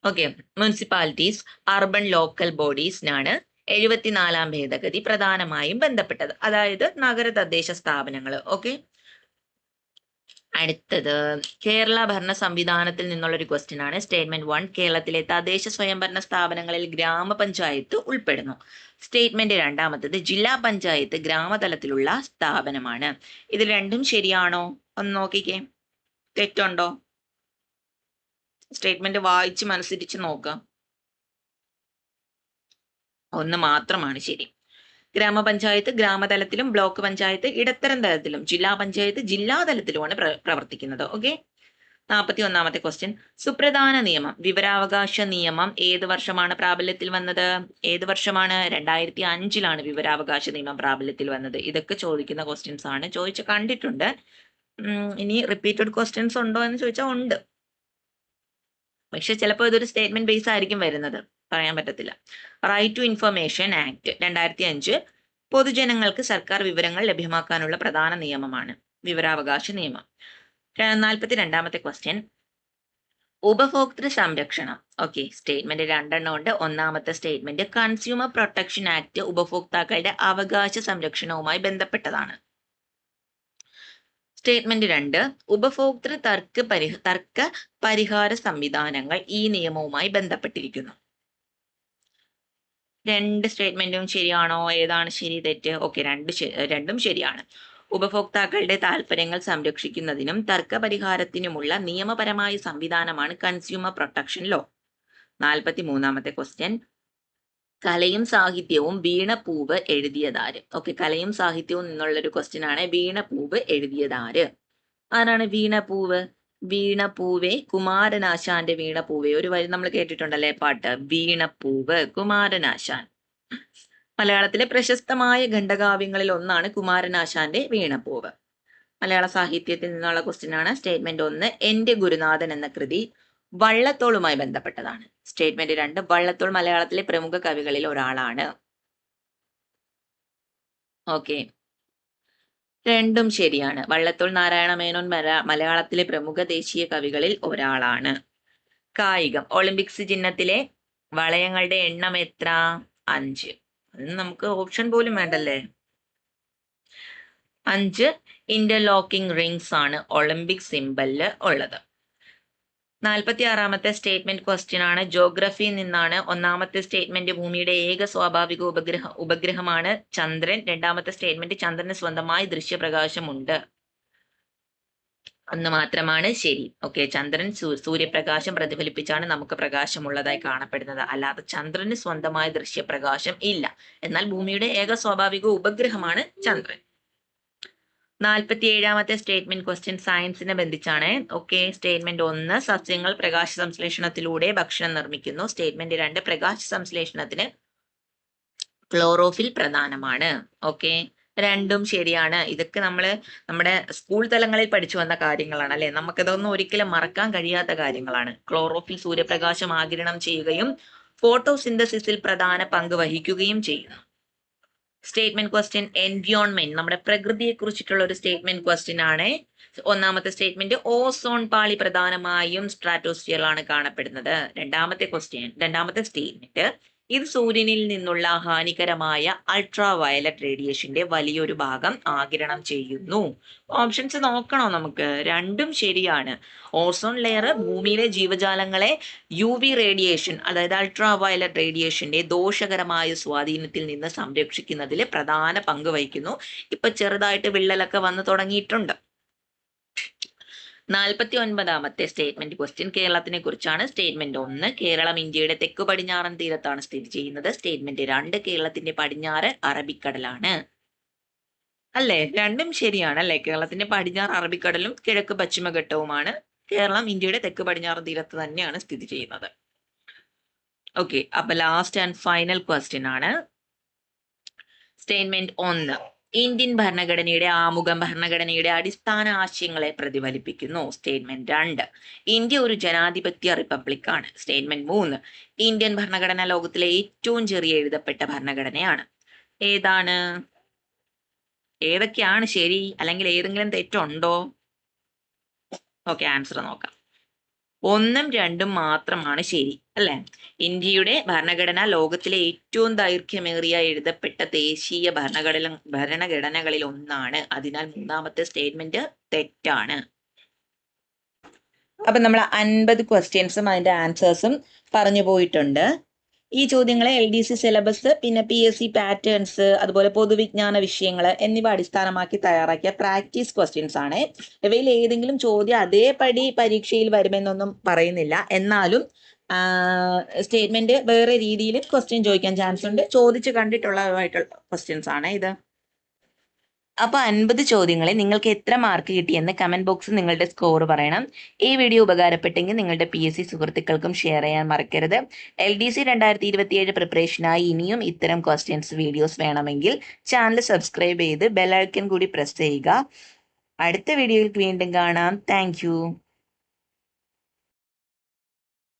ഓക്കെ, മുനിസിപ്പാലിറ്റീസ്, അർബൻ ലോക്കൽ ബോഡീസിനാണ് 74ാം ഭേദഗതി പ്രധാനമായും ബന്ധപ്പെട്ടത്. അതായത് നഗര തദ്ദേശ സ്ഥാപനങ്ങൾ. ഓക്കെ, അടുത്തത് കേരള ഭരണ സംവിധാനത്തിൽ നിന്നുള്ള ഒരു ക്വസ്റ്റ്യൻ ആണ്. സ്റ്റേറ്റ്മെന്റ് 1, കേരളത്തിലെ തദ്ദേശ സ്വയംഭരണ സ്ഥാപനങ്ങളിൽ ഗ്രാമപഞ്ചായത്ത് ഉൾപ്പെടുന്നു. സ്റ്റേറ്റ്മെന്റ് രണ്ടാമത്തത്, ജില്ലാ പഞ്ചായത്ത് ഗ്രാമതലത്തിലുള്ള സ്ഥാപനമാണ്. ഇത് രണ്ടും ശരിയാണോ? ഒന്ന് നോക്കിക്കേ, തെറ്റുണ്ടോ? സ്റ്റേറ്റ്മെന്റ് വായിച്ച് മനസ്സിരിച്ച് നോക്കാം. ഒന്ന് മാത്രമാണ് ശരി. ഗ്രാമപഞ്ചായത്ത് ഗ്രാമതലത്തിലും, ബ്ലോക്ക് പഞ്ചായത്ത് ഇടത്തരം തലത്തിലും, ജില്ലാ പഞ്ചായത്ത് ജില്ലാതലത്തിലുമാണ് പ്രവർത്തിക്കുന്നത്. ഓക്കെ, 41ാമത്തെ ക്വസ്റ്റ്യൻ, സുപ്രധാന നിയമം, വിവരാവകാശ നിയമം ഏത് വർഷമാണ് പ്രാബല്യത്തിൽ വന്നത്? ഏത് വർഷമാണ്? 2005 വിവരാവകാശ നിയമം പ്രാബല്യത്തിൽ വന്നത്. ഇതൊക്കെ ചോദിക്കുന്ന ക്വസ്റ്റ്യൻസ് ആണ്, ചോദിച്ച് കണ്ടിട്ടുണ്ട്. ഇനി റിപ്പീറ്റഡ് ക്വസ്റ്റ്യൻസ് ഉണ്ടോ എന്ന് ചോദിച്ചാൽ ഉണ്ട്. പക്ഷെ ചിലപ്പോൾ ഇതൊരു സ്റ്റേറ്റ്മെന്റ് ബേസ് ആയിരിക്കും വരുന്നത്. പറയാൻ പറ്റത്തില്ല. റൈറ്റ് ടു ഇൻഫർമേഷൻ ആക്ട് 2005 പൊതുജനങ്ങൾക്ക് സർക്കാർ വിവരങ്ങൾ ലഭ്യമാക്കാനുള്ള പ്രധാന നിയമമാണ്, വിവരാവകാശ നിയമം. 42ാമത്തെ ക്വസ്റ്റ്യൻ, ഉപഭോക്തൃ സംരക്ഷണം. ഓക്കെ, സ്റ്റേറ്റ്മെന്റ് 2 ഉണ്ട്. ഒന്നാമത്തെ സ്റ്റേറ്റ്മെന്റ് കൺസ്യൂമർ പ്രൊട്ടക്ഷൻ ആക്ട് ഉപഭോക്താക്കളുടെ അവകാശ സംരക്ഷണവുമായി ബന്ധപ്പെട്ടതാണ്. സ്റ്റേറ്റ്മെന്റ് 2 ഉപഭോക്തൃ തർക്ക പരിഹാര സംവിധാനങ്ങൾ ഈ നിയമവുമായി ബന്ധപ്പെട്ടിരിക്കുന്നു. രണ്ട് സ്റ്റേറ്റ്മെന്റും ശരിയാണോ? ഏതാണ് ശരി തെറ്റ്? ഓക്കെ, രണ്ടും ശരിയാണ്. ഉപഭോക്താക്കളുടെ താല്പര്യങ്ങൾ സംരക്ഷിക്കുന്നതിനും തർക്കപരിഹാരത്തിനുമുള്ള നിയമപരമായ സംവിധാനമാണ് കൺസ്യൂമർ പ്രൊട്ടക്ഷൻ ലോ. 43ാമത്തെ ക്വസ്റ്റ്യൻ, കലയും സാഹിത്യവും വീണപൂവ് എഴുതിയതാര്? ഓക്കെ, കലയും സാഹിത്യവും നിന്നുള്ളൊരു ക്വസ്റ്റ്യൻ ആണ്. വീണപൂവ് എഴുതിയതാര്? ആരാണ് വീണപൂവ്? വീണപൂവേ കുമാരനാശാന്റെ വീണപൂവേ. ഒരു വരി നമ്മൾ കേട്ടിട്ടുണ്ടല്ലേ പാട്ട്, വീണപൂവ് കുമാരനാശാൻ. മലയാളത്തിലെ പ്രശസ്തമായ ഖണ്ഡകാവ്യങ്ങളിൽ ഒന്നാണ് കുമാരനാശാന്റെ വീണപൂവ്. മലയാള സാഹിത്യത്തിൽ നിന്നുള്ള ക്വസ്റ്റ്യൻ ആണ്. സ്റ്റേറ്റ്മെന്റ് 1 എന്റെ ഗുരുനാഥൻ എന്ന കൃതി വള്ളത്തോളുമായി ബന്ധപ്പെട്ടതാണ്. സ്റ്റേറ്റ്മെന്റ് 2 വള്ളത്തോൾ മലയാളത്തിലെ പ്രമുഖ കവികളിൽ ഒരാളാണ്. ഓക്കെ, രണ്ടും ശരിയാണ്. വള്ളത്തോൾ നാരായണ മേനോൻ മലയാളത്തിലെ പ്രമുഖ ദേശീയ കവികളിൽ ഒരാളാണ്. കായികം, ഒളിമ്പിക്സ് ചിഹ്നത്തിലെ വളയങ്ങളുടെ എണ്ണം എത്ര? 5. അതിന് നമുക്ക് ഓപ്ഷൻ പോലും വേണ്ടല്ലേ. 5 ഇന്റർലോക്കിംഗ് റിങ്സ് ആണ് ഒളിമ്പിക് സിംബലില് ഉള്ളത്. 46ാമത്തെ സ്റ്റേറ്റ്മെന്റ് ക്വസ്റ്റ്യൻ ആണ്. ജോഗ്രഫിയിൽ നിന്നാണ്. ഒന്നാമത്തെ സ്റ്റേറ്റ്മെന്റ് ഭൂമിയുടെ ഏക സ്വാഭാവിക ഉപഗ്രഹമാണ് ചന്ദ്രൻ. രണ്ടാമത്തെ സ്റ്റേറ്റ്മെന്റ് ചന്ദ്രന് സ്വന്തമായി ദൃശ്യപ്രകാശമുണ്ട്. ഒന്ന് മാത്രമാണ് ശരി. ഓക്കെ, ചന്ദ്രൻ സൂര്യപ്രകാശം പ്രതിഫലിപ്പിച്ചാണ് നമുക്ക് പ്രകാശമുള്ളതായി കാണപ്പെടുന്നത്, അല്ലാതെ ചന്ദ്രന് സ്വന്തമായ ദൃശ്യപ്രകാശം ഇല്ല. എന്നാൽ ഭൂമിയുടെ ഏക സ്വാഭാവിക ഉപഗ്രഹമാണ് ചന്ദ്രൻ. 47ാമത്തെ സ്റ്റേറ്റ്മെന്റ് ക്വസ്റ്റ്യൻ സയൻസിനെ ബന്ധിച്ചാണ്. ഓക്കെ, സ്റ്റേറ്റ്മെന്റ് 1 സസ്യങ്ങൾ പ്രകാശ സംശ്ലേഷണത്തിലൂടെ ഭക്ഷണം നിർമ്മിക്കുന്നു. സ്റ്റേറ്റ്മെന്റ് 2 പ്രകാശ സംശ്ലേഷണത്തിന് ക്ലോറോഫിൽ പ്രധാനമാണ്. ഓക്കെ, രണ്ടും ശരിയാണ്. ഇതൊക്കെ നമ്മുടെ സ്കൂൾ തലങ്ങളിൽ പഠിച്ചു വന്ന കാര്യങ്ങളാണ് അല്ലെ. നമുക്കിതൊന്നും ഒരിക്കലും മറക്കാൻ കഴിയാത്ത കാര്യങ്ങളാണ്. ക്ലോറോഫിൽ സൂര്യപ്രകാശം ആഗിരണം ചെയ്യുകയും ഫോട്ടോസിന്തസിസിൽ പ്രധാന പങ്ക് വഹിക്കുകയും ചെയ്യുന്നു. സ്റ്റേറ്റ്മെന്റ് ക്വസ്റ്റ്യൻ എൻവിയോൺമെന്റ്, നമ്മുടെ പ്രകൃതിയെ കുറിച്ചിട്ടുള്ള ഒരു സ്റ്റേറ്റ്മെന്റ് ക്വസ്റ്റ്യൻ ആണ്. ഒന്നാമത്തെ സ്റ്റേറ്റ്മെന്റ് ഓസോൺ പാളി പ്രധാനമായും സ്ട്രാറ്റോസ്ഫിയറിലാണ് കാണപ്പെടുന്നത്. രണ്ടാമത്തെ സ്റ്റേറ്റ്മെന്റ് ഇത് സൂര്യനിൽ നിന്നുള്ള ഹാനികരമായ അൾട്രാ വയലറ്റ് റേഡിയേഷന്റെ വലിയൊരു ഭാഗം ആഗിരണം ചെയ്യുന്നു. ഓപ്ഷൻസ് നോക്കണോ നമുക്ക്? രണ്ടും ശരിയാണ്. ഓസോൺ ലെയർ ഭൂമിയിലെ ജീവജാലങ്ങളെ UV റേഡിയേഷൻ, അതായത് അൾട്രാ വയലറ്റ് റേഡിയേഷന്റെ ദോഷകരമായ സ്വാധീനത്തിൽ നിന്ന് സംരക്ഷിക്കുന്നതിൽ പ്രധാന പങ്ക് വഹിക്കുന്നു. ഇപ്പൊ ചെറുതായിട്ട് വിള്ളലൊക്കെ വന്നു തുടങ്ങിയിട്ടുണ്ട്. 49ാമത്തെ സ്റ്റേറ്റ്മെന്റ് ക്വസ്റ്റ്യൻ കേരളത്തിനെ കുറിച്ചാണ്. സ്റ്റേറ്റ്മെന്റ് 1 കേരളം ഇന്ത്യയുടെ തെക്കു പടിഞ്ഞാറൻ തീരത്താണ് സ്ഥിതി ചെയ്യുന്നത്. സ്റ്റേറ്റ്മെന്റ് 2 കേരളത്തിന്റെ പടിഞ്ഞാറ് അറബിക്കടലാണ്. അല്ലേ, രണ്ടും ശരിയാണ് അല്ലെ. കേരളത്തിന്റെ പടിഞ്ഞാറ് അറബിക്കടലും കിഴക്ക് പശ്ചിമഘട്ടവുമാണ്. കേരളം ഇന്ത്യയുടെ തെക്ക് പടിഞ്ഞാറൻ തീരത്ത് തന്നെയാണ് സ്ഥിതി ചെയ്യുന്നത്. ഓക്കെ, അപ്പൊ ലാസ്റ്റ് ആൻഡ് ഫൈനൽ ക്വസ്റ്റ്യൻ ആണ്. സ്റ്റേറ്റ്മെന്റ് 1 ഇന്ത്യൻ ഭരണഘടനയുടെ ആമുഖം ഭരണഘടനയുടെ അടിസ്ഥാന ആശയങ്ങളെ പ്രതിഫലിപ്പിക്കുന്നു. സ്റ്റേറ്റ്മെന്റ് 2 ഇന്ത്യ ഒരു ജനാധിപത്യ റിപ്പബ്ലിക് ആണ്. സ്റ്റേറ്റ്മെന്റ് 3 ഇന്ത്യൻ ഭരണഘടന ലോകത്തിലെ ഏറ്റവും ചെറിയ എഴുതപ്പെട്ട ഭരണഘടനയാണ്. ഏതൊക്കെയാണ് ശരി, അല്ലെങ്കിൽ ഏതെങ്കിലും തെറ്റുണ്ടോ? ഓക്കെ, ആൻസർ നോക്കാം. 1ഉം 2ഉം മാത്രമാണ് ശരി അല്ലെ. ഇന്ത്യയുടെ ഭരണഘടന ലോകത്തിലെ ഏറ്റവും ദൈർഘ്യമേറിയ എഴുതപ്പെട്ട ദേശീയ ഭരണഘടനകളിൽ ഒന്നാണ്. അതിനാൽ 3ാമത്തെ സ്റ്റേറ്റ്മെന്റ് തെറ്റാണ്. അപ്പൊ നമ്മൾ 50 ക്വസ്റ്റ്യൻസും അതിന്റെ ആൻസേഴ്സും പറഞ്ഞു പോയിട്ടുണ്ട്. ഈ ചോദ്യങ്ങളെ LDC സിലബസ്, പിന്നെ PSC പാറ്റേൺസ്, അതുപോലെ പൊതുവിജ്ഞാന വിഷയങ്ങൾ എന്നിവ അടിസ്ഥാനമാക്കി തയ്യാറാക്കിയ പ്രാക്ടീസ് ക്വസ്റ്റ്യൻസ് ആണ്. ഇവയിൽ ഏതെങ്കിലും ചോദ്യം അതേപടി പരീക്ഷയിൽ വരുമെന്നൊന്നും പറയുന്നില്ല. എന്നാലും സ്റ്റേറ്റ്മെന്റ് വേറെ രീതിയിൽ ക്വസ്റ്റ്യൻ ചോദിക്കാൻ ചാൻസ് ഉണ്ട്. ചോദിച്ച് കണ്ടിട്ടുള്ളതായിട്ടുള്ള ക്വസ്റ്റ്യൻസ് ആണ് ഇത്. അപ്പൊ 50 ചോദ്യങ്ങളെ നിങ്ങൾക്ക് എത്ര മാർക്ക് കിട്ടിയെന്ന് കമന്റ് ബോക്സിൽ നിങ്ങളുടെ സ്കോർ പറയണം. ഈ വീഡിയോ ഉപകാരപ്പെട്ടെങ്കിൽ നിങ്ങളുടെ PSC സുഹൃത്തുക്കൾക്കും ഷെയർ ചെയ്യാൻ മറക്കരുത്. LDC 2027 പ്രിപ്പറേഷനായി ഇനിയും ഇത്തരം ക്വസ്റ്റ്യൻസ് വീഡിയോസ് വേണമെങ്കിൽ ചാനൽ സബ്സ്ക്രൈബ് ചെയ്ത് ബെൽ ഐക്കൺ കൂടി പ്രസ് ചെയ്യുക. അടുത്ത വീഡിയോയിൽ വീണ്ടും കാണാം. താങ്ക്